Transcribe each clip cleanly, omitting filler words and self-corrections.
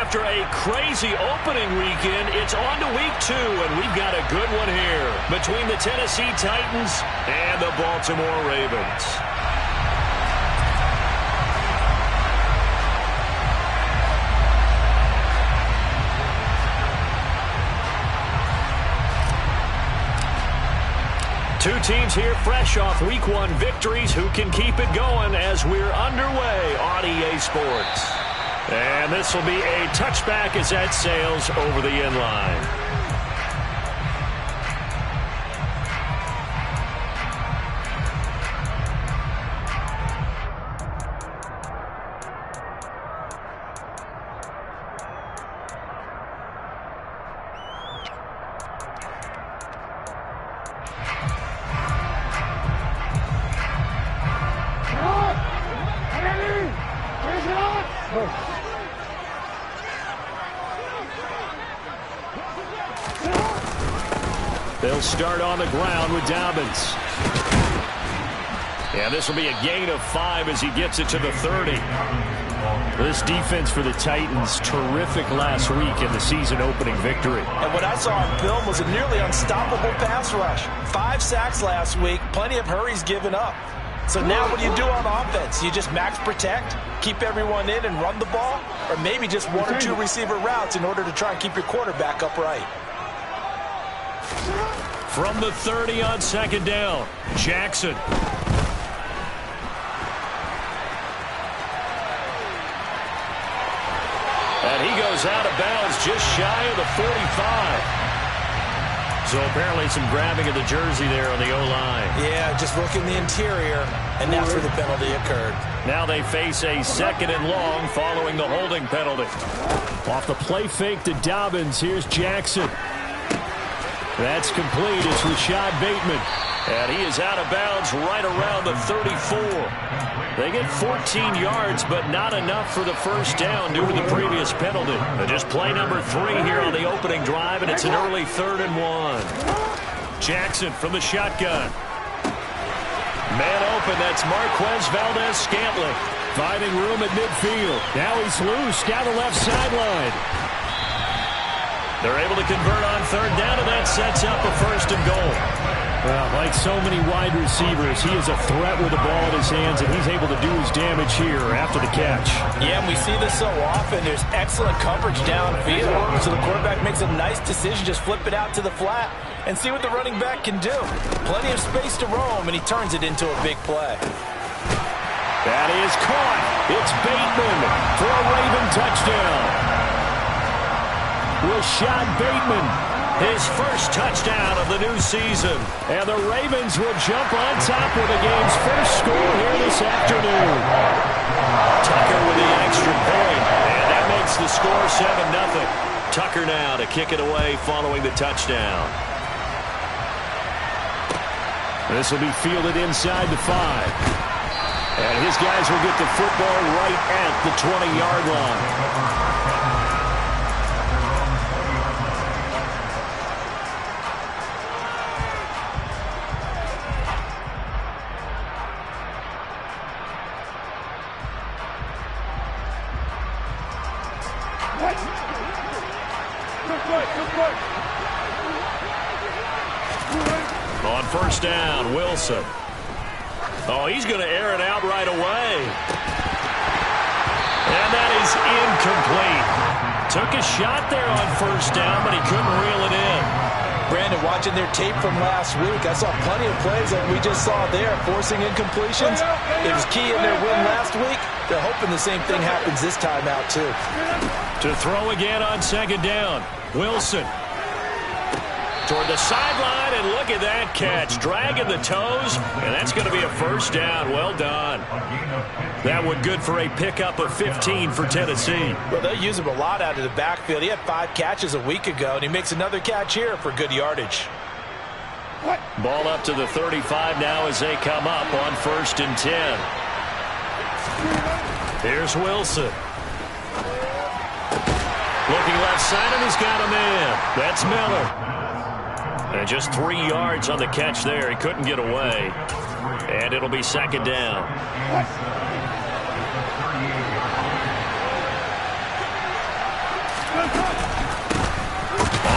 after a crazy opening weekend, it's on to week 2, and we've got a good one here between the Tennessee Titans and the Baltimore Ravens. Two teams here fresh off Week 1 victories. Who can keep it going as we're underway on EA Sports? And this will be a touchback as that sails over the end line. They'll start on the ground with Dobbins. And this will be a gain of 5 as he gets it to the 30. This defense for the Titans, terrific last week in the season-opening victory. And what I saw on film was a nearly unstoppable pass rush. 5 sacks last week, plenty of hurries given up. So now what do you do on offense? You just max protect, keep everyone in and run the ball, or maybe just 1 or 2 receiver routes in order to try and keep your quarterback upright. From the 30 on second down, Jackson. And he goes out of bounds just shy of the 45. So apparently some grabbing of the jersey there on the O-line. Yeah, just look in the interior, and that's where the penalty occurred. Now they face a 2nd and long following the holding penalty. Off the play fake to Dobbins, here's Jackson. That's complete. It's Rashad Bateman. And he is out of bounds right around the 34. They get 14 yards, but not enough for the first down due to the previous penalty. Just play number 3 here on the opening drive, and it's an early 3rd and 1. Jackson from the shotgun. Man open, that's Marquez Valdez-Scantling. Finding room at midfield. Now he's loose down the left sideline. They're able to convert on 3rd down, and that sets up a 1st and goal. Well, like so many wide receivers, he is a threat with the ball in his hands, and he's able to do his damage here after the catch. Yeah, and we see this so often. There's excellent coverage downfield, so the quarterback makes a nice decision, just flip it out to the flat and see what the running back can do. Plenty of space to roam, and he turns it into a big play. That is caught. It's Bateman for a Raven touchdown. Rashad Bateman, his first touchdown of the new season. And the Ravens will jump on top with the game's first score here this afternoon. Tucker with the extra point, and that makes the score 7-0. Tucker now to kick it away following the touchdown. This will be fielded inside the 5. And his guys will get the football right at the 20-yard line. On 1st down, Wilson. Oh, he's going to air it out right away. And that is incomplete. Took a shot there on 1st down, but he couldn't reel it in. Brandon, watching their tape from last week, I saw plenty of plays that we just saw there, forcing incompletions. It was key in their win last week. They're hoping the same thing happens this time out, too. To throw again on 2nd down, Wilson. Toward the sideline, and look at that catch. Dragging the toes, and that's going to be a 1st down. Well done. That one good for a pickup of 15 for Tennessee. Well, they'll use him a lot out of the backfield. He had 5 catches a week ago, and he makes another catch here for good yardage. Ball up to the 35 now as they come up on 1st and 10. Here's Wilson. Looking left side, and he's got a man. That's Miller. And just 3 yards on the catch there. He couldn't get away. And it'll be 2nd down. On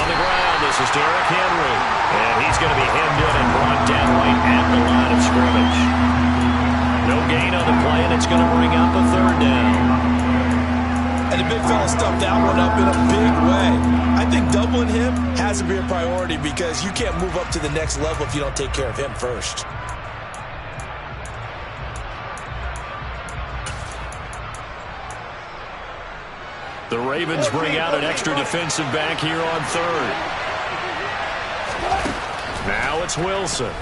the ground, this is Derrick Henry. And he's going to be hemmed in and brought down right at the line of scrimmage. No gain on the play, and it's going to bring up a third down. And the big fella stuffed that one up in a big way. I think doubling him has to be a priority because you can't move up to the next level if you don't take care of him first. The Ravens bring out an extra defensive back here on third. Now it's Wilson.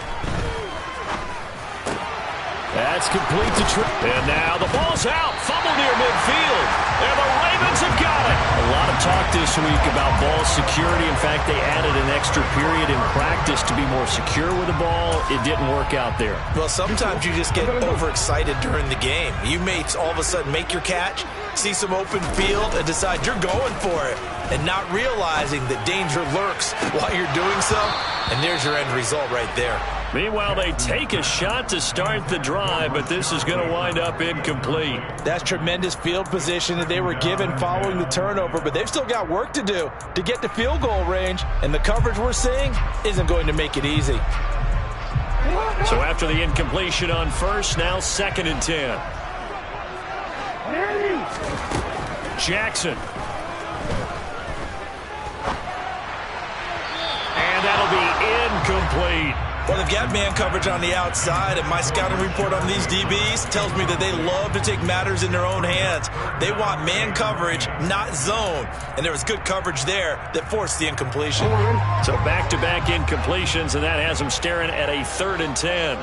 That's complete to Trent. And now the ball's out. Fumble near midfield. And the Ravens have got it. A lot of talk this week about ball security. In fact, they added an extra period in practice to be more secure with the ball. It didn't work out there. Well, sometimes you just get overexcited during the game. You may all of a sudden make your catch, see some open field, and decide you're going for it, and not realizing that danger lurks while you're doing so. And there's your end result right there. Meanwhile, they take a shot to start the drive, but this is going to wind up incomplete. That's tremendous field position that they were given following the turnover, but they've still got work to do to get to field goal range, and the coverage we're seeing isn't going to make it easy. So after the incompletion on first, now 2nd and 10. Jackson. And that'll be incomplete. Well, they've got man coverage on the outside, and my scouting report on these DBs tells me that they love to take matters in their own hands. They want man coverage, not zone. And there was good coverage there that forced the incompletion. So back-to-back incompletions, and that has them staring at a 3rd and 10.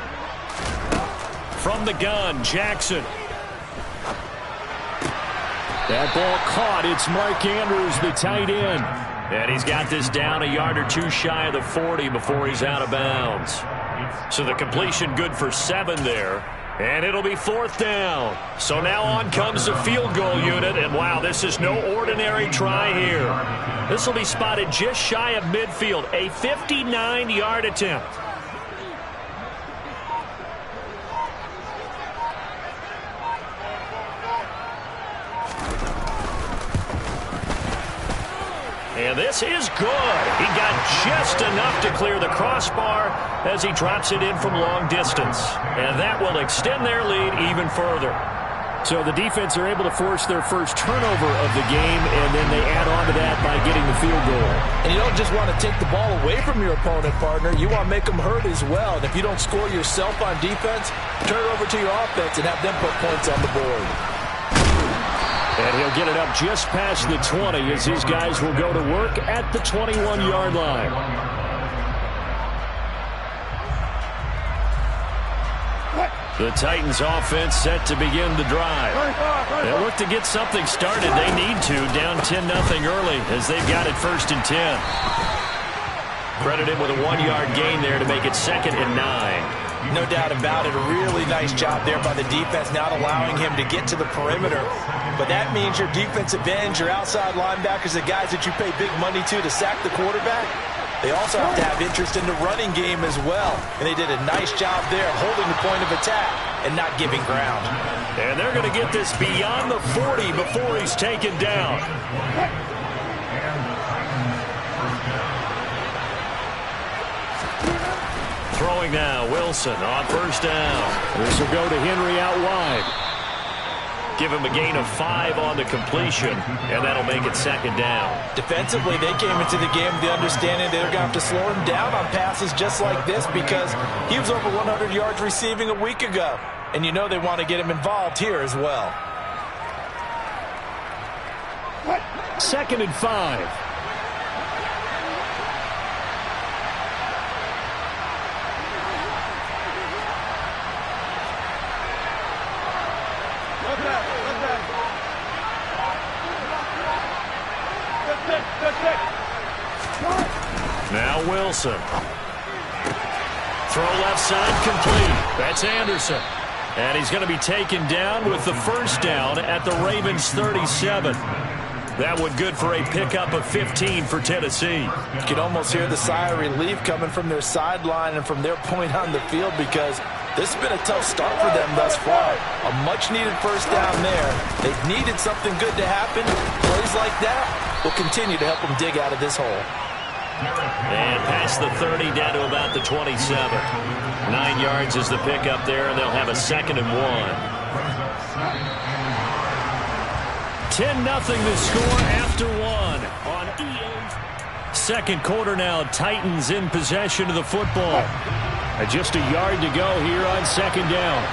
From the gun, Jackson. That ball caught. It's Mark Andrews, the tight end. And he's got this down a yard or two shy of the 40 before he's out of bounds. So the completion good for 7 there. And it'll be 4th down. So now on comes the field goal unit. And wow, this is no ordinary try here. This will be spotted just shy of midfield. A 59-yard attempt. And this is good. He got just enough to clear the crossbar as he drops it in from long distance. And that will extend their lead even further. So the defense are able to force their first turnover of the game, and then they add on to that by getting the field goal. And you don't just want to take the ball away from your opponent, partner. You want to make them hurt as well. And if you don't score yourself on defense, turn it over to your offense and have them put points on the board. And he'll get it up just past the 20 as his guys will go to work at the 21-yard line. The Titans offense set to begin the drive. They look to get something started. They need to, down 10-0 early as they've got it 1st and 10. Credit him with a 1-yard gain there to make it 2nd and 9. No doubt about it. A really nice job there by the defense, not allowing him to get to the perimeter. But that means your defensive ends, your outside linebackers, the guys that you pay big money to sack the quarterback, they also have to have interest in the running game as well. And they did a nice job there holding the point of attack and not giving ground. And they're going to get this beyond the 40 before he's taken down. Throwing now, Wilson on 1st down. This will go to Henry out wide. Give him a gain of 5 on the completion, and that'll make it 2nd down. Defensively, they came into the game with the understanding they're going to have to slow him down on passes just like this because he was over 100 yards receiving a week ago. And you know they want to get him involved here as well. 2nd and 5. Now Wilson. Throw left side complete. That's Anderson. And he's going to be taken down with the 1st down at the Ravens 37. That one good for a pickup of 15 for Tennessee. You can almost hear the sigh of relief coming from their sideline and from their point on the field because this has been a tough start for them thus far. A much-needed 1st down there. They've needed something good to happen. Plays moves like that will continue to help them dig out of this hole. And past the 30, down to about the 27. 9 yards is the pickup there, and they'll have a 2nd and 1. 10-0 the score after 1 on EA. Second quarter now, Titans in possession of the football. Just a yard to go here on 2nd down.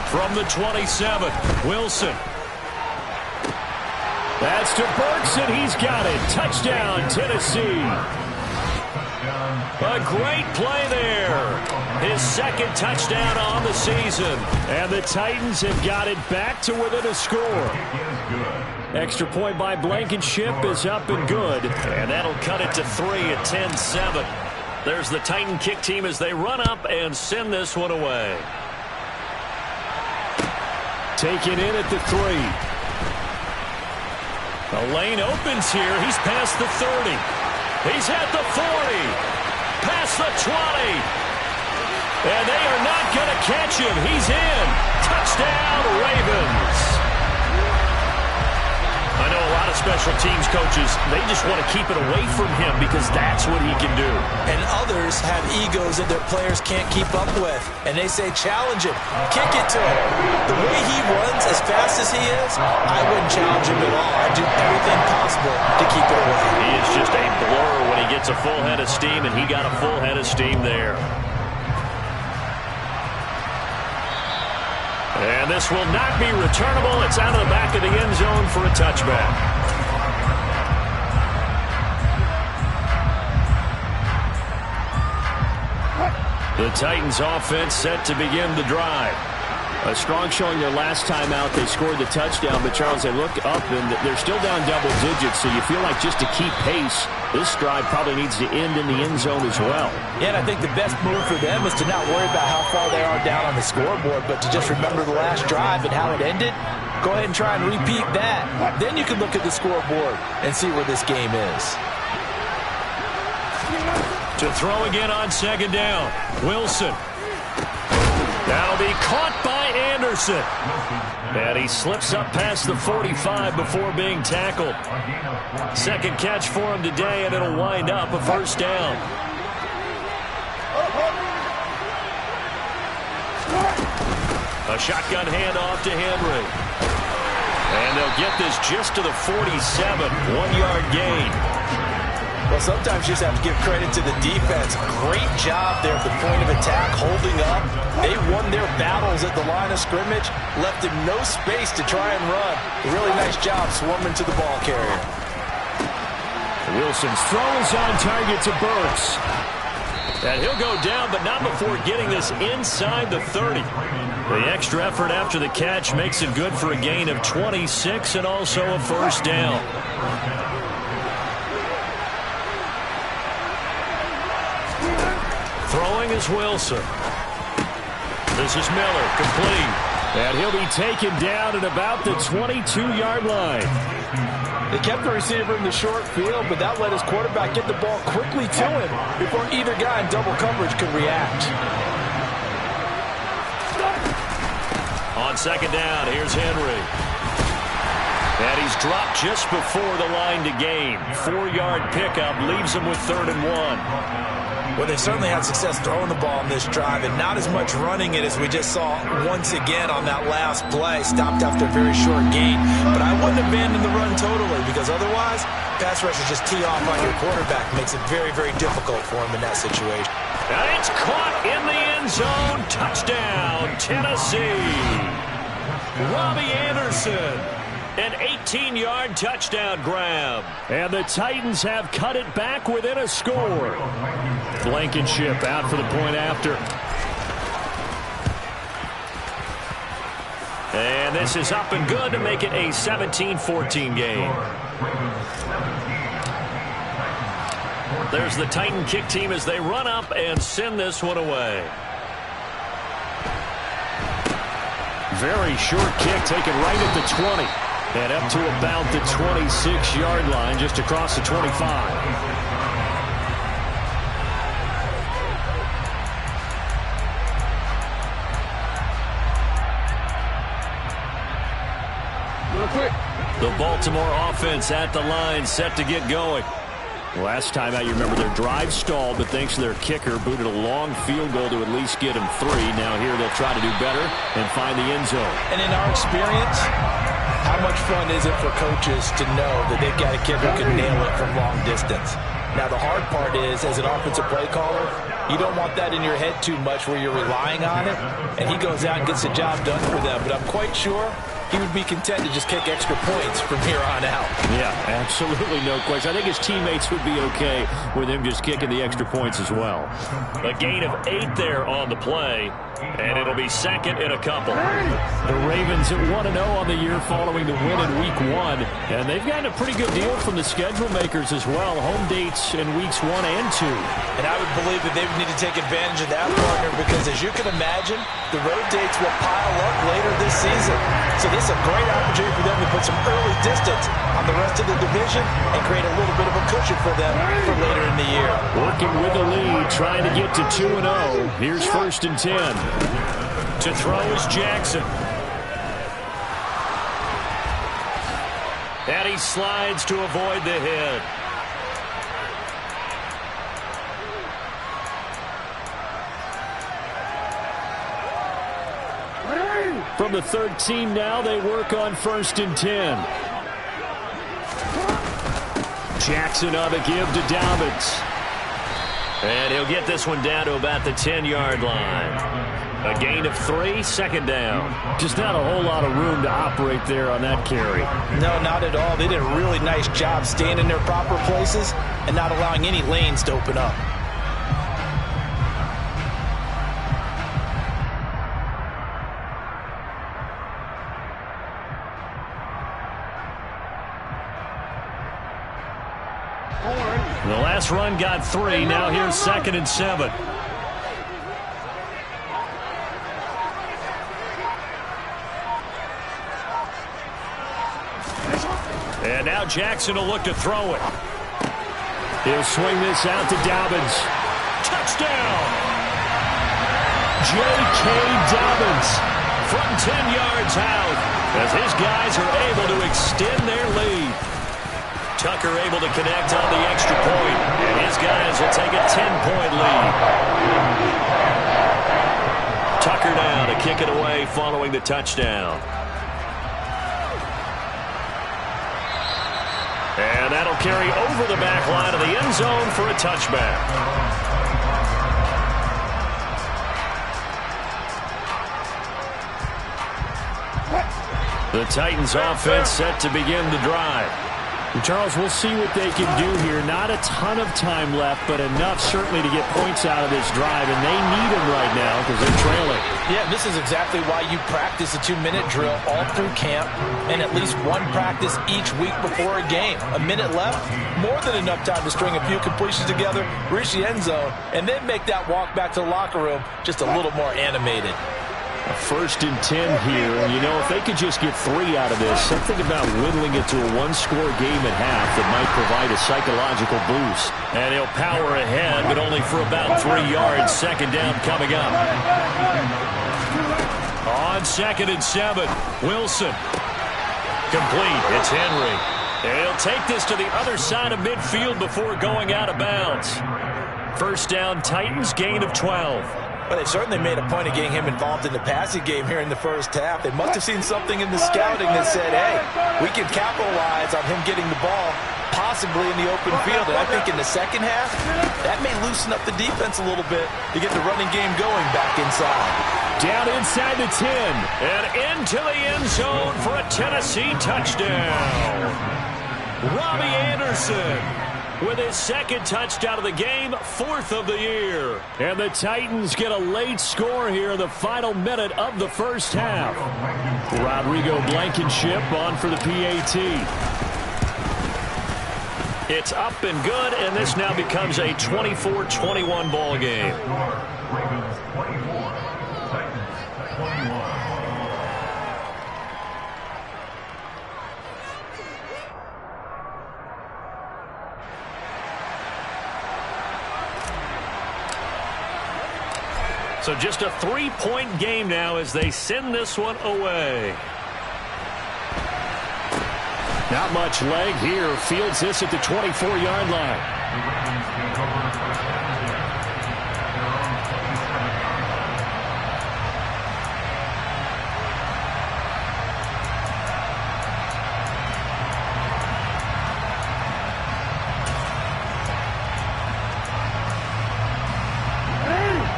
From the 27, Wilson. That's to Burks, and he's got it. Touchdown, Tennessee. A great play there. His 2nd touchdown on the season. And the Titans have got it back to within a score. Extra point by Blankenship is up and good. And that'll cut it to 3 at 10-7. There's the Titan kick team as they run up and send this one away. Taken in at the 3. The lane opens here. He's past the 30. He's at the 40. Past the 20. And they are not going to catch him. He's in. Touchdown, Ravens. I know a lot of special teams coaches, they just want to keep it away from him because that's what he can do. And others have egos that their players can't keep up with. And they say, challenge him. Kick it to him. The way he runs as fast as he is, I wouldn't challenge him at all. I'd do everything possible to keep it away. He is just a blur when he gets a full head of steam, and he got a full head of steam there. And this will not be returnable. It's out of the back of the end zone for a touchback. The Titans offense set to begin the drive. A strong showing their last time out. They scored the touchdown, but Charles, they look up and they're still down double digits, so you feel like just to keep pace, this drive probably needs to end in the end zone as well. Yeah, and I think the best move for them is to not worry about how far they are down on the scoreboard, but to just remember the last drive and how it ended. Go ahead and try and repeat that. Then you can look at the scoreboard and see where this game is. To throw again on 2nd down, Wilson. That'll be caught by Anderson. And he slips up past the 45 before being tackled. 2nd catch for him today, and it'll wind up a 1st down. A shotgun handoff to Henry. And they'll get this just to the 47. 1-yard gain. Well, sometimes you just have to give credit to the defense. Great job there at the point of attack, holding up. They won their battles at the line of scrimmage, left him no space to try and run. A really nice job swarming to the ball carrier. Wilson's throw is on target to Burks. And he'll go down, but not before getting this inside the 30. The extra effort after the catch makes it good for a gain of 26 and also a 1st down. Throwing is Wilson. This is Miller, complete. And he'll be taken down at about the 22-yard line. They kept the receiver in the short field, but that let his quarterback get the ball quickly to him before either guy in double coverage could react. On 2nd down, here's Henry. And he's dropped just before the line to gain. 4-yard pickup leaves him with 3rd and 1. Well, they certainly had success throwing the ball on this drive, and not as much running it as we just saw once again on that last play. Stopped after a very short gain. But I wouldn't abandon the run totally, because otherwise, pass rushers just tee off on your quarterback. Makes it very, very difficult for him in that situation. And it's caught in the end zone. Touchdown, Tennessee. Robbie Anderson. An 18-yard touchdown grab. And the Titans have cut it back within a score. Blankenship out for the point after. And this is up and good to make it a 17-14 game. There's the Titan kick team as they run up and send this one away. Very short kick taken right at the 20. And up to about the 26-yard line, just across the 25. The Baltimore offense at the line, set to get going. Last time out, you remember their drive stalled, but thanks to their kicker, booted a long field goal to at least get them 3. Now here they'll try to do better and find the end zone. And in our experience, how much fun is it for coaches to know that they've got a kicker who can nail it from long distance? Now, the hard part is, as an offensive play caller, you don't want that in your head too much where you're relying on it, and he goes out and gets the job done for them. But I'm quite sure he would be content to just kick extra points from here on out. Yeah, absolutely no question. I think his teammates would be okay with him just kicking the extra points as well. A gain of 8 there on the play, and it'll be second in a couple. The Ravens at 1-0 on the year following the win in Week 1, and they've gotten a pretty good deal from the schedule makers as well. Home dates in Weeks 1 and 2. And I would believe that they would need to take advantage of that, partner, because as you can imagine, the road dates will pile up later this season. So this is a great opportunity for them to put some early distance on the rest of the division and create a little bit of a cushion for them for later in the year. Working with the lead, trying to get to 2-0. Here's 1st and 10. To throw is Jackson. And he slides to avoid the hit. From the 13 now, they work on 1st and 10. Jackson on the give to Dobbins. And he'll get this one down to about the 10-yard line. A gain of 3, 2nd down. Just not a whole lot of room to operate there on that carry. No, not at all. They did a really nice job staying in their proper places and not allowing any lanes to open up. The last run got 3. Now here's 2nd and 7. And now Jackson will look to throw it. He'll swing this out to Dobbins. Touchdown! J.K. Dobbins from 10 yards out as his guys are able to extend their lead. Tucker able to connect on the extra point, and his guys will take a 10-point lead. Tucker down to kick it away following the touchdown. And that'll carry over the back line of the end zone for a touchback. The Titans offense set to begin the drive. And Charles, we'll see what they can do here. Not a ton of time left, but enough certainly to get points out of this drive, and they need them right now because they're trailing. Yeah, this is exactly why you practice a 2-minute drill all through camp and at least one practice each week before a game. A minute left, more than enough time to string a few completions together, reach the end zone, and then make that walk back to the locker room just a little more animated. A 1st and 10 here, and you know, if they could just get 3 out of this, something about whittling it to a 1-score game at half that might provide a psychological boost. And he'll power ahead, but only for about 3 yards. 2nd down coming up. On 2nd and 7, Wilson. Complete. It's Henry. And he'll take this to the other side of midfield before going out of bounds. 1st down, Titans, gain of 12. But they certainly made a point of getting him involved in the passing game here in the first half. They must have seen something in the scouting that said, hey, we can capitalize on him getting the ball, possibly in the open field. And I think in the second half, that may loosen up the defense a little bit to get the running game going back inside. Down inside the 10 and into the end zone for a Tennessee touchdown. Robbie Anderson with his 2nd touchdown of the game, 4th of the year. And the Titans get a late score here in the final minute of the first half. Rodrigo Blankenship on for the PAT. It's up and good, and this now becomes a 24-21 ball game. So just a 3-point game now as they send this one away. Not much leg here. Fields this at the 24-yard line.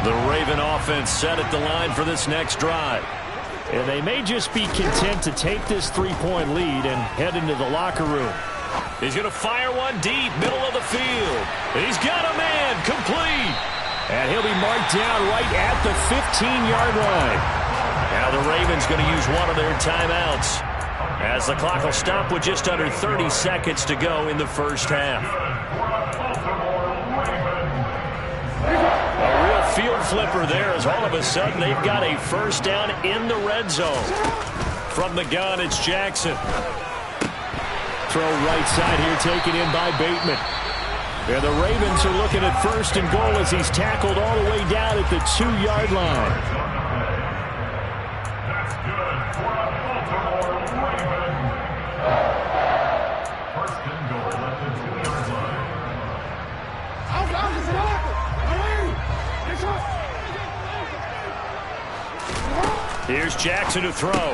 The Raven offense set at the line for this next drive. And they may just be content to take this three-point lead and head into the locker room. He's going to fire one deep, middle of the field. He's got a man, complete. And he'll be marked down right at the 15-yard line. Now the Ravens going to use one of their timeouts, as the clock will stop with just under 30 seconds to go in the first half. Field flipper there, as all of a sudden they've got a first down in the red zone. From the gun, it's Jackson. Throw right side here, taken in by Bateman. And the Ravens are looking at first and goal as he's tackled all the way down at the 2-yard line. Here's Jackson to throw.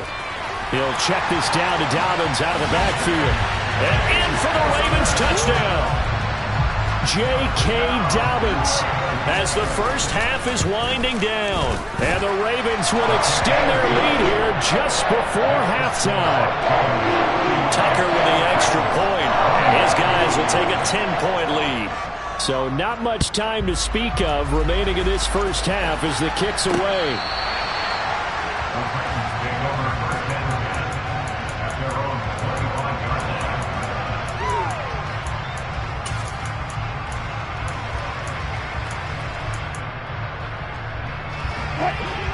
He'll check this down to Dobbins out of the backfield. And in for the Ravens touchdown. J.K. Dobbins as the first half is winding down. And the Ravens will extend their lead here just before halftime. Tucker with the extra point. And his guys will take a 10-point lead. So not much time to speak of remaining in this first half as the kick's away.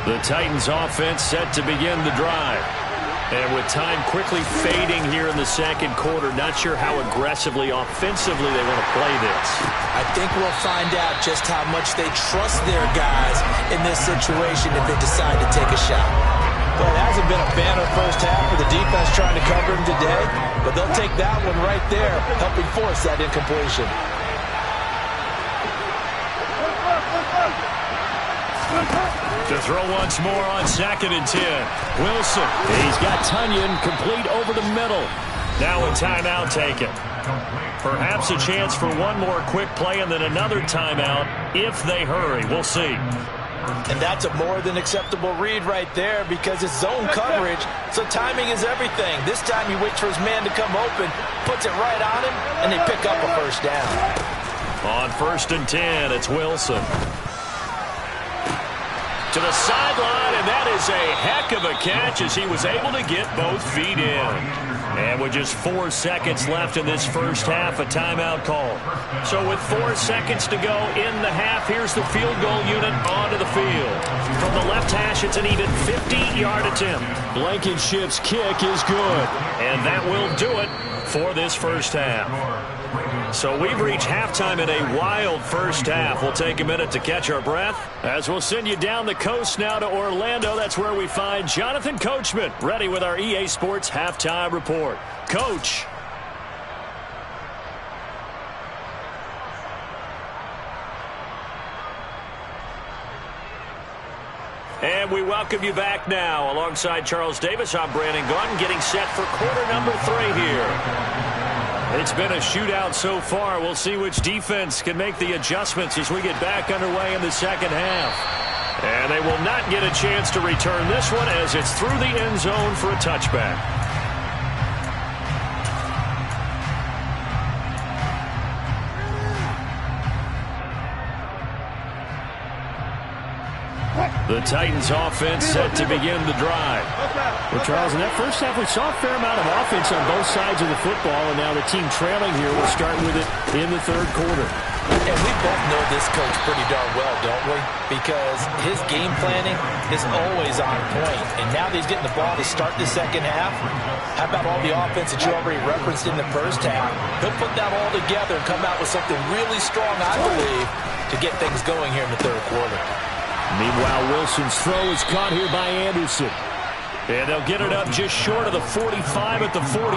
The Titans offense set to begin the drive. And with time quickly fading here in the second quarter, not sure how aggressively, offensively they want to play this. I think we'll find out just how much they trust their guys in this situation if they decide to take a shot. Well, it hasn't been a banner first half for the defense trying to cover him today, but they'll take that one right there, helping force that incompletion. To throw once more on 2nd and 10. Wilson, he's got Tunyon complete over the middle. Now a timeout taken. Perhaps a chance for one more quick play and then another timeout if they hurry. We'll see. And that's a more than acceptable read right there because it's zone coverage, so timing is everything. This time he waits for his man to come open, puts it right on him, and they pick up a first down. On 1st and 10, it's Wilson. To the sideline, and that is a heck of a catch as he was able to get both feet in. And with just 4 seconds left in this first half, a timeout call. So with 4 seconds to go in the half, here's the field goal unit onto the field. From the left hash, it's an even 50-yard attempt. Blankenship's kick is good. And that will do it for this first half. So we've reached halftime in a wild first half. We'll take a minute to catch our breath as we'll send you down the coast now to Orlando. That's where we find Jonathan Coachman ready with our EA Sports Halftime Report. Coach. And we welcome you back now. Alongside Charles Davis, I'm Brandon Gaudin, getting set for quarter number 3 here. It's been a shootout so far. We'll see which defense can make the adjustments as we get back underway in the second half. And they will not get a chance to return this one as it's through the end zone for a touchback. The Titans offense set to begin the drive. Well, Charles, in that first half, we saw a fair amount of offense on both sides of the football, and now the team trailing here will start with it in the third quarter. And we both know this coach pretty darn well, don't we? Because his game planning is always on point. And now that he's getting the ball to start the second half, how about all the offense that you already referenced in the first half? He'll put that all together and come out with something really strong, I believe, to get things going here in the third quarter. Meanwhile, Wilson's throw is caught here by Anderson. And they'll get it up just short of the 45 at the 44.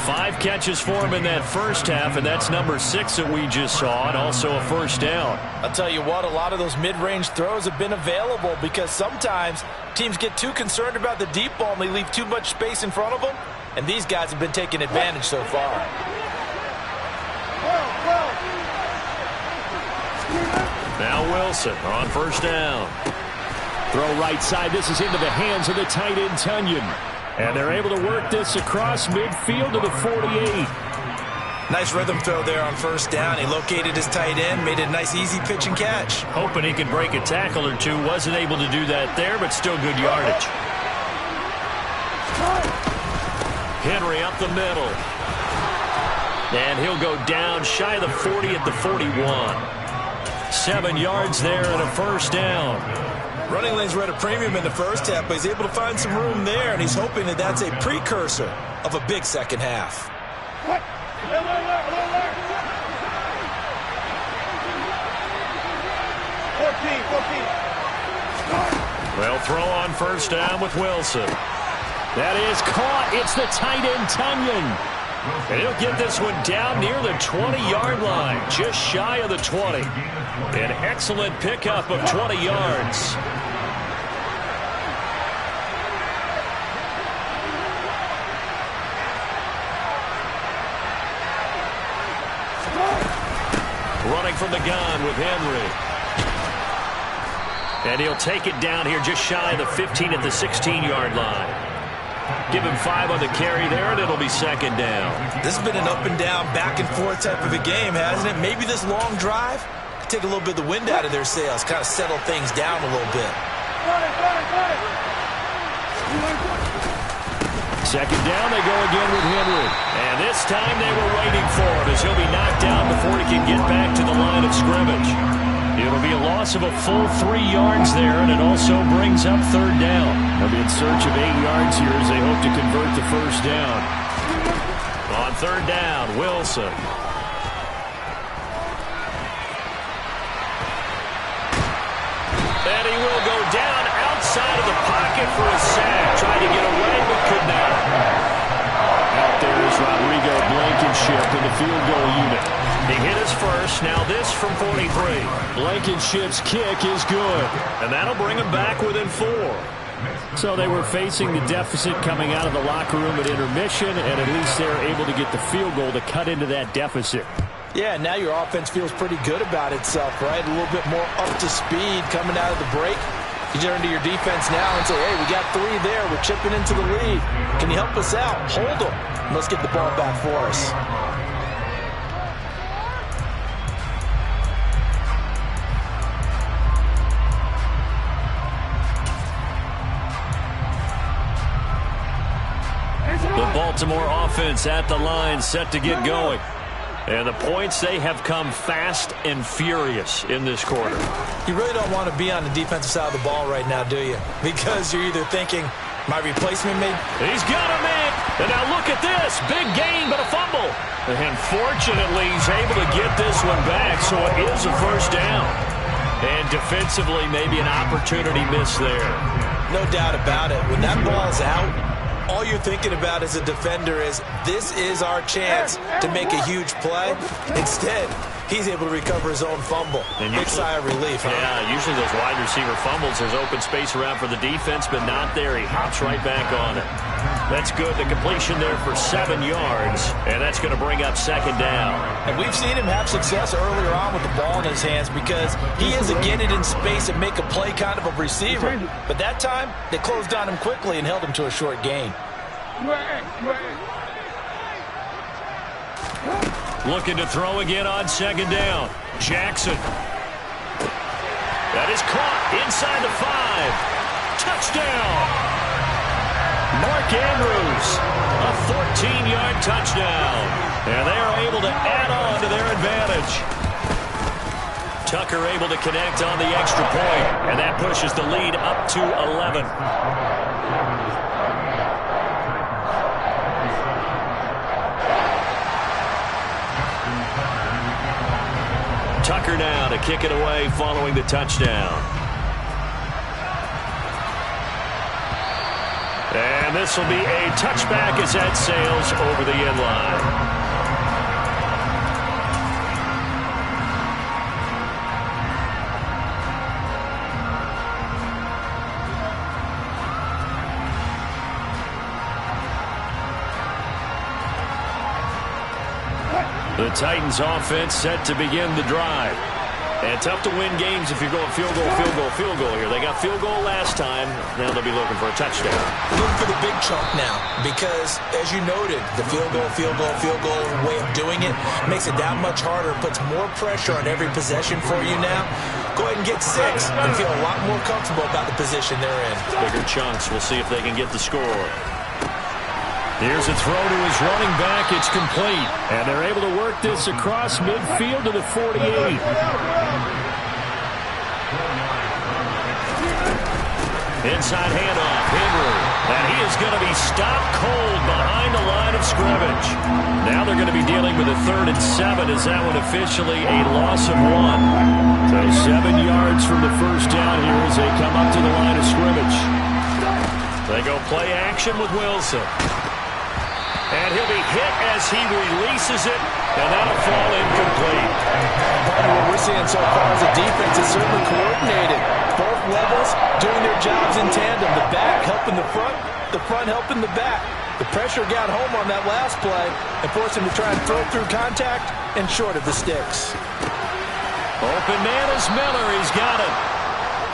5 catches for him in that first half, and that's number 6 that we just saw, and also a first down. I'll tell you what, a lot of those mid-range throws have been available because sometimes teams get too concerned about the deep ball and they leave too much space in front of them, and these guys have been taking advantage so far. Now Wilson on first down. Throw right side. This is into the hands of the tight end, Tunyon. And they're able to work this across midfield to the 48. Nice rhythm throw there on first down. He located his tight end, made it a nice easy pitch and catch. Hoping he could break a tackle or two. Wasn't able to do that there, but still good yardage. Henry up the middle. And he'll go down shy of the 40 at the 41. 7 yards there and a first down. Running lanes were at a premium in the first half, but he's able to find some room there, and he's hoping that that's a precursor of a big second half. Well, throw on first down with Wilson. That is caught. It's the tight end, Tunyon. And he'll get this one down near the 20-yard line, just shy of the 20. An excellent pickup of 20 yards. Running from the gun with Henry. And he'll take it down here just shy of the 15 at the 16-yard line. Give him 5 on the carry there, and it'll be second down. This has been an up-and-down, back-and-forth type of a game, hasn't it? Maybe this long drive could take a little bit of the wind out of their sails, kind of settle things down a little bit. Second down, they go again with Henry. And this time they were waiting for him as he'll be knocked down before he can get back to the line of scrimmage. It'll be a loss of a full 3 yards there, and it also brings up third down. They'll be in search of 8 yards here as they hope to convert the first down. On third down, Wilson. And he will go down outside of the pocket for a sack. Tried to get away, but could not. Out there is Rodrigo Blankenship in the field goal unit. He hit his first. Now this from 43. Blankenship's kick is good. And that'll bring him back within 4. So they were facing the deficit coming out of the locker room at intermission, and at least they're able to get the field goal to cut into that deficit. Yeah, now your offense feels pretty good about itself, right? A little bit more up to speed coming out of the break. You turn to your defense now and say, hey, we got 3 there. We're chipping into the lead. Can you help us out? Hold them. Let's get the ball back for us. The Baltimore offense at the line, set to get going. And the points, they have come fast and furious in this quarter. You really don't want to be on the defensive side of the ball right now, do you? Because you're either thinking, my replacement made... He's got him in. And now look at this. Big gain, but a fumble. And fortunately, he's able to get this one back, so it is a first down. And defensively, maybe an opportunity missed there. No doubt about it. When that ball's out, all you're thinking about as a defender is, this is our chance to make a huge play. Instead, he's able to recover his own fumble. And big sigh of relief, huh? Yeah, usually those wide receiver fumbles, there's open space around for the defense, but not there. He hops right back on it. That's good. The completion there for 7 yards, and that's going to bring up second down. And we've seen him have success earlier on with the ball in his hands because he is a get it in space and make a play kind of a receiver. But that time, they closed on him quickly and held him to a short gain. Looking to throw again on second down. Jackson. That is caught inside the 5. Touchdown. Mark Andrews, a 14-yard touchdown. And they are able to add on to their advantage. Tucker able to connect on the extra point, and that pushes the lead up to 11. Tucker now to kick it away following the touchdown. And And this will be a touchback as that sails over the end line. The Titans offense set to begin the drive. And tough to win games if you're going field goal, field goal, field goal here. They got field goal last time. Now they'll be looking for a touchdown. Looking for the big chunk now because, as you noted, the field goal way of doing it makes it that much harder, puts more pressure on every possession for you now. Go ahead and get 6 and feel a lot more comfortable about the position they're in. Bigger chunks. We'll see if they can get the score. Here's a throw to his running back. It's complete. And they're able to work this across midfield to the 48. Inside handoff. Henry. And he is going to be stopped cold behind the line of scrimmage. Now they're going to be dealing with a 3rd and 7 as that one officially a loss of 1. So 7 yards from the first down here as they come up to the line of scrimmage. They go play action with Wilson. And he'll be hit as he releases it, and that'll fall incomplete. Part of what we're seeing so far is the defense is certainly coordinated. Both levels doing their jobs in tandem. The back helping the front helping the back. The pressure got home on that last play and forced him to try and throw through contact and short of the sticks. Open man is Miller. He's got it.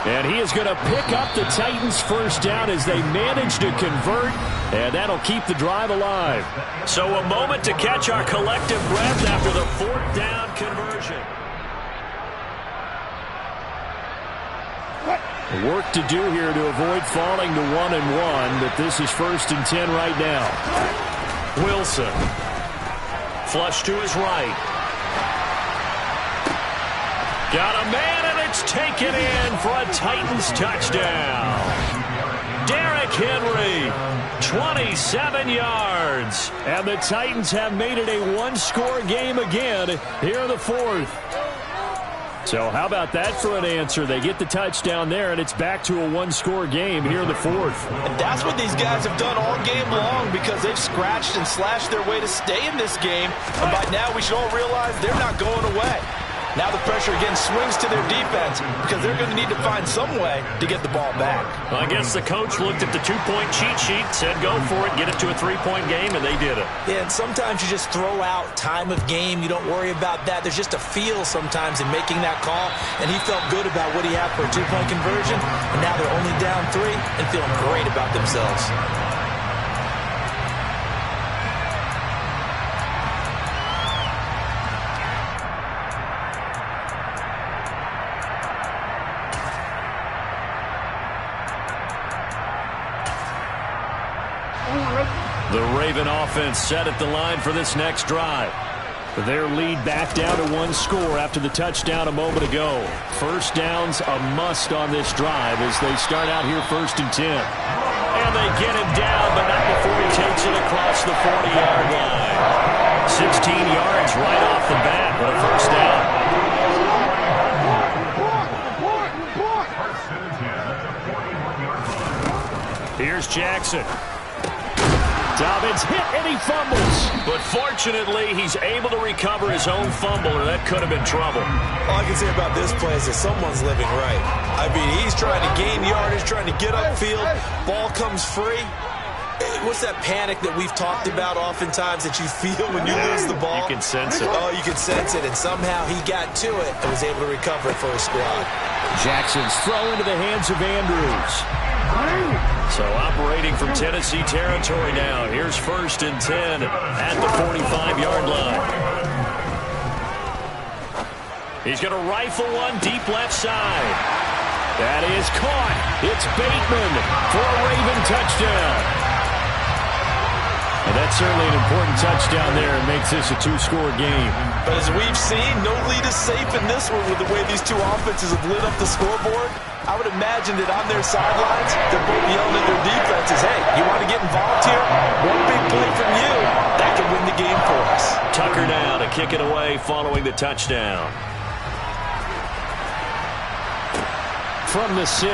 And he is going to pick up the Titans' first down as they manage to convert, and that'll keep the drive alive. So a moment to catch our collective breath after the 4th down conversion. Work to do here to avoid falling to 1-1, but this is 1st and 10 right now. Wilson. Flush to his right. Got a man, and it's taken in for a Titans touchdown. Derrick Henry, 27 yards. And the Titans have made it a one-score game again here in the 4th. So how about that for an answer? They get the touchdown there, and it's back to a one-score game here in the 4th. And that's what these guys have done all game long because they've scratched and slashed their way to stay in this game. And by now we should all realize they're not going away. Now the pressure again swings to their defense because they're going to need to find some way to get the ball back. Well, I guess the coach looked at the 2-point cheat sheet, said go for it, get it to a 3-point game, and they did it. Yeah, and sometimes you just throw out time of game. You don't worry about that. There's just a feel sometimes in making that call, and he felt good about what he had for a 2-point conversion, and now they're only down 3 and feeling great about themselves. The Raven offense set at the line for this next drive. Their lead back down to 1 score after the touchdown a moment ago. First down's a must on this drive as they start out here 1st and 10. And they get him down, but not before he takes it across the 40-yard line. 16 yards right off the bat, but a first down. Here's Jackson. Dobbins hit and he fumbles. But fortunately, he's able to recover his own fumble, or that could have been trouble. All I can say about this play is that someone's living right. I mean, he's trying to gain yardage, trying to get upfield. Ball comes free. What's that panic that we've talked about oftentimes that you feel when you lose the ball? You can sense it. Oh, you can sense it. And somehow he got to it and was able to recover it for his squad. Jackson's throw into the hands of Andrews. So operating from Tennessee territory now. Here's 1st and 10 at the 45-yard line. He's going to rifle one deep left side. That is caught. It's Bateman for a Raven touchdown. And that's certainly an important touchdown there and makes this a 2-score game. But as we've seen, no lead is safe in this one with the way these two offenses have lit up the scoreboard. I would imagine that on their sidelines, they're both yelling at their defenses, hey, you want to get involved here? One big play from you, that could win the game for us. Tucker down to kick it away following the touchdown. From the 6.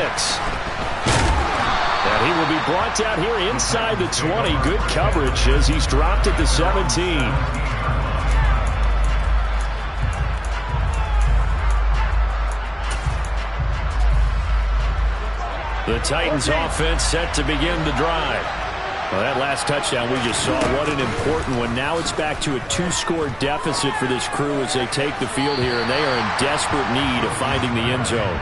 And he will be brought down here inside the 20. Good coverage as he's dropped at the 17. The Titans offense set to begin the drive. Well, that last touchdown we just saw, what an important one. Now it's back to a 2-score deficit for this crew as they take the field here, and they are in desperate need of finding the end zone.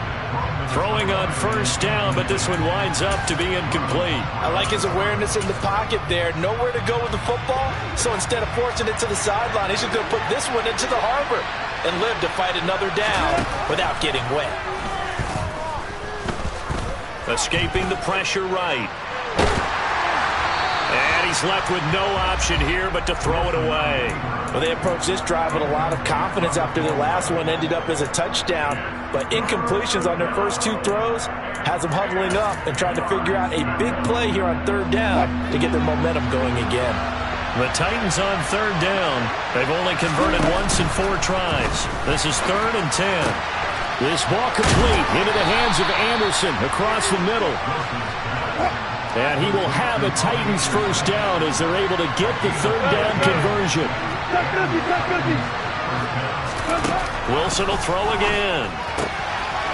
Throwing on first down, but this one winds up to be incomplete. I like his awareness in the pocket there. Nowhere to go with the football, so instead of forcing it to the sideline, he's just going to put this one into the harbor and live to fight another down without getting wet. Escaping the pressure right. And he's left with no option here but to throw it away. Well, they approached this drive with a lot of confidence after their last one ended up as a touchdown. But incompletions on their first 2 throws has them huddling up and trying to figure out a big play here on third down to get their momentum going again. The Titans on third down. They've only converted once in 4 tries. This is 3rd and 10. This ball complete into the hands of Anderson across the middle. And he will have a Titans first down as they're able to get the third down conversion. Wilson will throw again.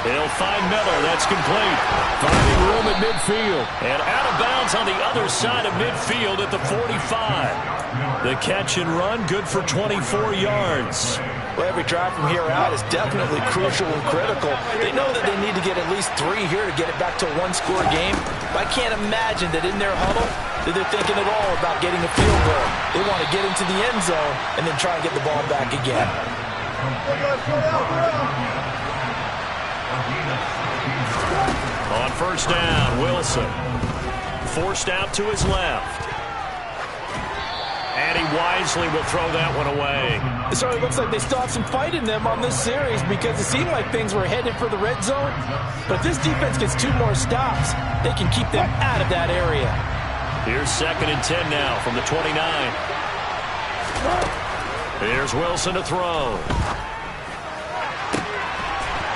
He'll find Miller. That's complete. Finding room at midfield. And out of bounds on the other side of midfield at the 45. The catch and run, good for 24 yards. Well, every drive from here out is definitely crucial and critical. They know that they need to get at least 3 here to get it back to a 1-score game. But I can't imagine that in their huddle that they're thinking at all about getting a field goal. They want to get into the end zone and then try and get the ball back again. On first down, Wilson forced out to his left. And he wisely will throw that one away. So it looks like they still have some fight in them on this series because it seemed like things were headed for the red zone. But if this defense gets 2 more stops, they can keep them out of that area. Here's 2nd and 10 now from the 29. Here's Wilson to throw.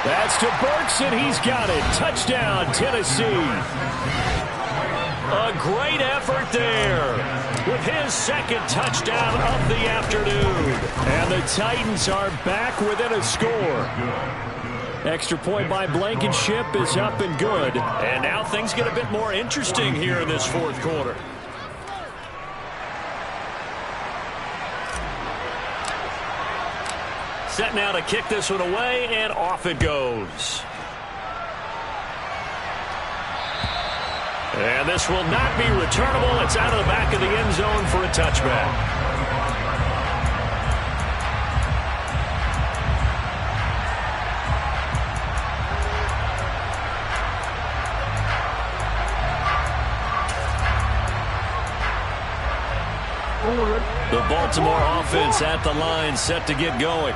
That's to Burks, and he's got it. Touchdown, Tennessee. A great effort there with his 2nd touchdown of the afternoon. And the Titans are back within a score. Extra point by Blankenship is up and good. And now things get a bit more interesting here in this 4th quarter. Set now to kick this one away, and off it goes. And this will not be returnable. It's out of the back of the end zone for a touchback. The Baltimore offense at the line, set to get going.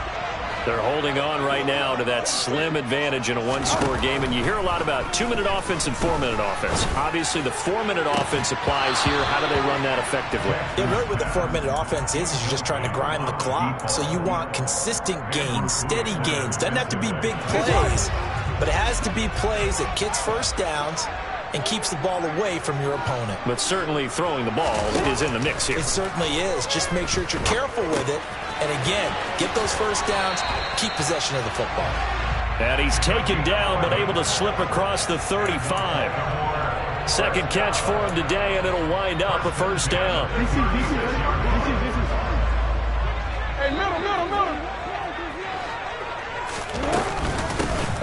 They're holding on right now to that slim advantage in a 1-score game. And you hear a lot about 2-minute offense and 4-minute offense. Obviously, the 4-minute offense applies here. How do they run that effectively? Yeah, really what the 4-minute offense is you're just trying to grind the clock. So you want consistent gains, steady gains. Doesn't have to be big plays, but it has to be plays that gets first downs and keeps the ball away from your opponent. But certainly throwing the ball is in the mix here. It certainly is. Just make sure that you're careful with it. And again, get those first downs, keep possession of the football. And he's taken down, but able to slip across the 35. 2nd catch for him today, and it'll wind up a first down.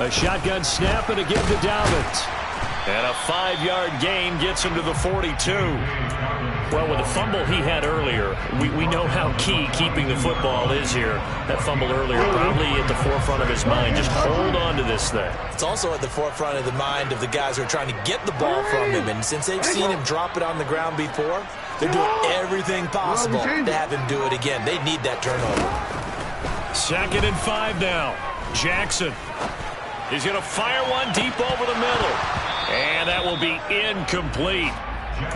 A shotgun snap and a give to Dobbins. And a 5-yard gain gets him to the 42. Well, with the fumble he had earlier, we know how key keeping the football is here. That fumble earlier probably at the forefront of his mind. Just hold on to this thing. It's also at the forefront of the mind of the guys who are trying to get the ball from him. And since they've seen him drop it on the ground before, they're doing everything possible to have him do it again. They need that turnover. 2nd and 5 now. Jackson. He's going to fire one deep over the middle. And that will be incomplete.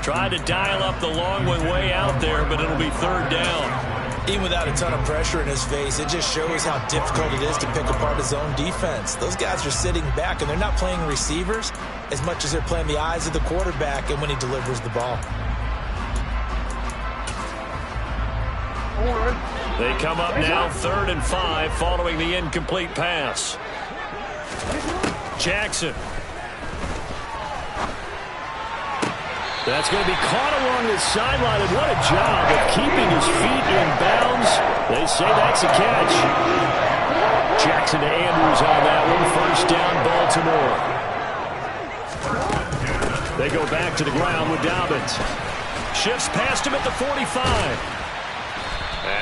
Tried to dial up the long one way out there, but it'll be 3rd down. Even without a ton of pressure in his face, it just shows how difficult it is to pick apart his own defense. Those guys are sitting back, and they're not playing receivers. as much as they're playing the eyes of the quarterback and when he delivers the ball. They come up now 3rd and 5 following the incomplete pass. Jackson. That's going to be caught along the sideline, and what a job of keeping his feet in bounds. They say that's a catch. Jackson to Andrews on that one. 1st down, Baltimore. They go back to the ground with Dobbins. Shifts past him at the 45.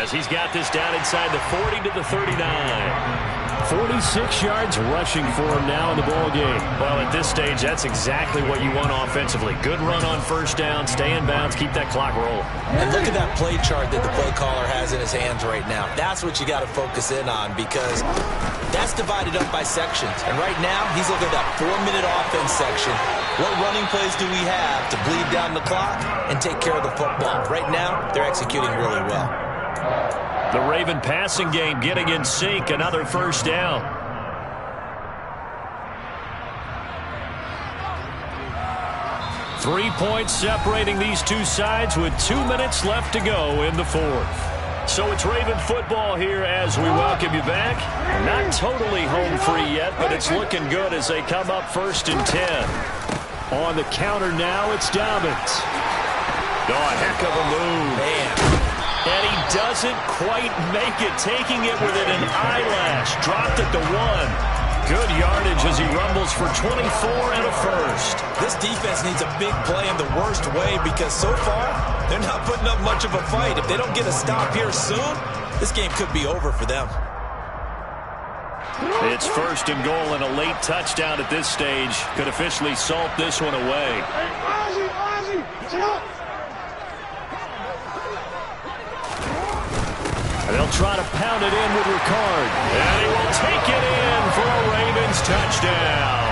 As he's got this down inside the 40 to the 39. 46 yards rushing for him now in the ball game. Well, at this stage, that's exactly what you want offensively. Good run on 1st down, stay in bounds, keep that clock rolling. And look at that play chart that the play caller has in his hands right now. That's what you got to focus in on, because that's divided up by sections. And right now, he's looking at that 4-minute offense section. What running plays do we have to bleed down the clock and take care of the football? Right now, they're executing really well. The Raven passing game getting in sync. Another 1st down. Three points separating these two sides with 2 minutes left to go in the 4th. So it's Raven football here as we welcome you back. Not totally home free yet, but it's looking good as they come up 1st and 10. On the counter now, it's Dobbins. Oh, a heck of a move. Man. And he doesn't quite make it, taking it within an eyelash. Dropped at the 1. Good yardage as he rumbles for 24 and a 1st. This defense needs a big play in the worst way, because so far, they're not putting up much of a fight. If they don't get a stop here soon, this game could be over for them. It's 1st and goal, and a late touchdown at this stage could officially salt this one away. They'll try to pound it in with Ricard. And he will take it in for a Ravens touchdown.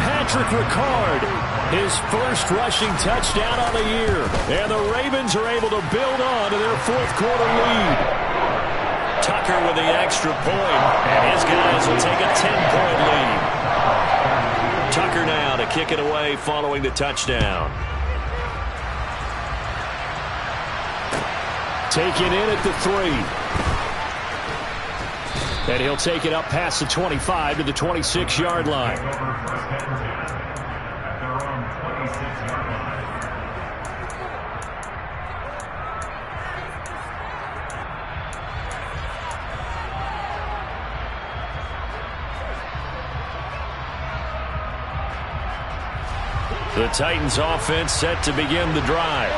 Patrick Ricard, his 1st rushing touchdown on the year. And the Ravens are able to build on to their 4th quarter lead. Tucker with the extra point, and his guys will take a 10-point lead. Tucker now to kick it away following the touchdown. Taken in at the 3. And he'll take it up past the 25 to the 26-yard line. The Titans offense set to begin the drive.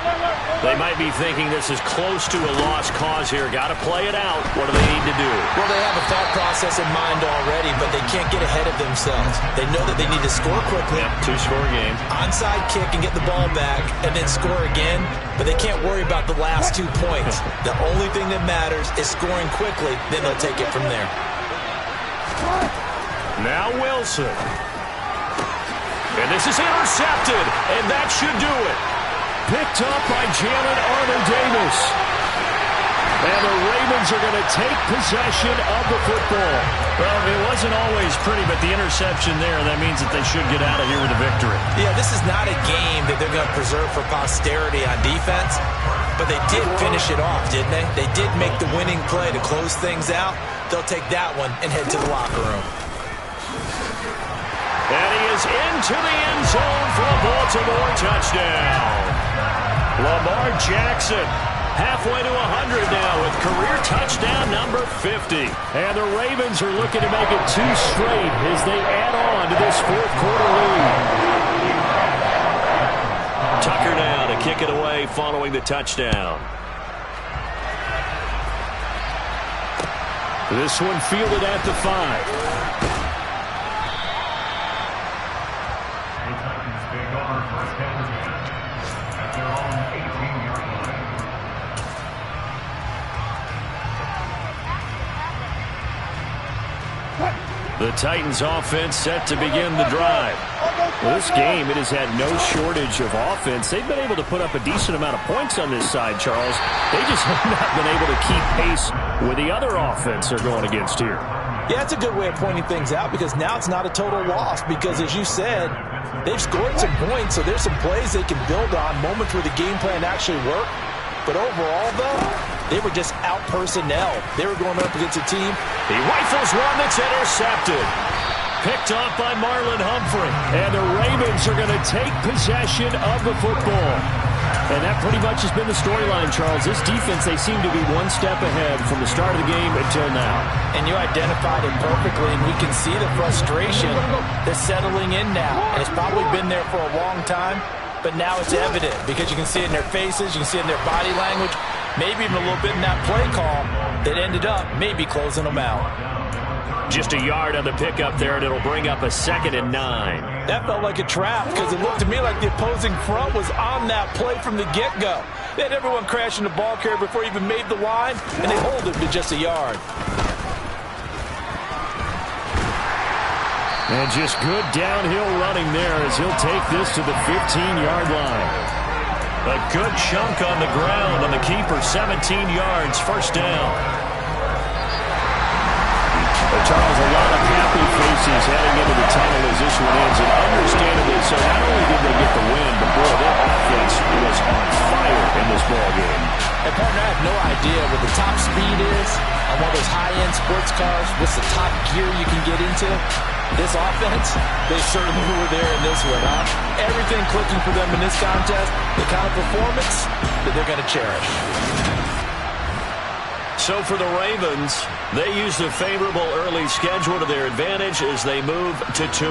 They might be thinking this is close to a lost cause here. Got to play it out. What do they need to do? Well, they have a thought process in mind already, but they can't get ahead of themselves. They know that they need to score quickly. Yep, 2-score game. Onside kick and get the ball back and then score again, but they can't worry about the last 2 points. The only thing that matters is scoring quickly, then they'll take it from there. Now Wilson. And this is intercepted, and that should do it. Picked up by Jalen Armour-Davis. And the Ravens are going to take possession of the football. Well, it wasn't always pretty, but the interception there, that means that they should get out of here with a victory. Yeah, this is not a game that they're going to preserve for posterity on defense, but they did finish it off, didn't they? They did make the winning play to close things out. They'll take that one and head to the locker room. And he is into the end zone for a Baltimore touchdown. Lamar Jackson halfway to 100 now with career touchdown number 50. And the Ravens are looking to make it 2 straight as they add on to this 4th quarter lead. Tucker now to kick it away following the touchdown. This one fielded at the 5. The Titans offense set to begin the drive. Well, this game, it has had no shortage of offense. They've been able to put up a decent amount of points on this side, Charles. They just have not been able to keep pace with the other offense they're going against here. Yeah, it's a good way of pointing things out because now it's not a total loss because, as you said, they've scored some points, so there's some plays they can build on, moments where the game plan actually worked. But overall, though, they were just out-personnel. They were going up against a team. He rifles one that's intercepted. Picked off by Marlon Humphrey. And the Ravens are going to take possession of the football. And that pretty much has been the storyline, Charles. This defense, they seem to be one step ahead from the start of the game until now. And you identified it perfectly, and we can see the frustration. They're settling in now. And it's probably been there for a long time, but now it's evident because you can see it in their faces, you can see it in their body language, maybe even a little bit in that play call that ended up maybe closing them out. Just a yard on the pickup there, and it'll bring up a 2nd and 9. That felt like a trap because it looked to me like the opposing front was on that play from the get-go. They had everyone crashing the ball carrier before he even made the line, and they hold him to just a yard. And just good downhill running there as he'll take this to the 15-yard line. A good chunk on the ground on the keeper, 17 yards, first down. Charles, a lot of happy faces heading into the tunnel as this one ends, and understandably so. Not only did they get the win, but boy, their offense was on fire in this ball game. And partner, I have no idea what the top speed is on one of those high-end sports cars. What's the top gear you can get into? This offense, they certainly were there in this one, huh? Everything clicking for them in this contest, the kind of performance that they're going to cherish. So for the Ravens, they used a favorable early schedule to their advantage as they move to 2.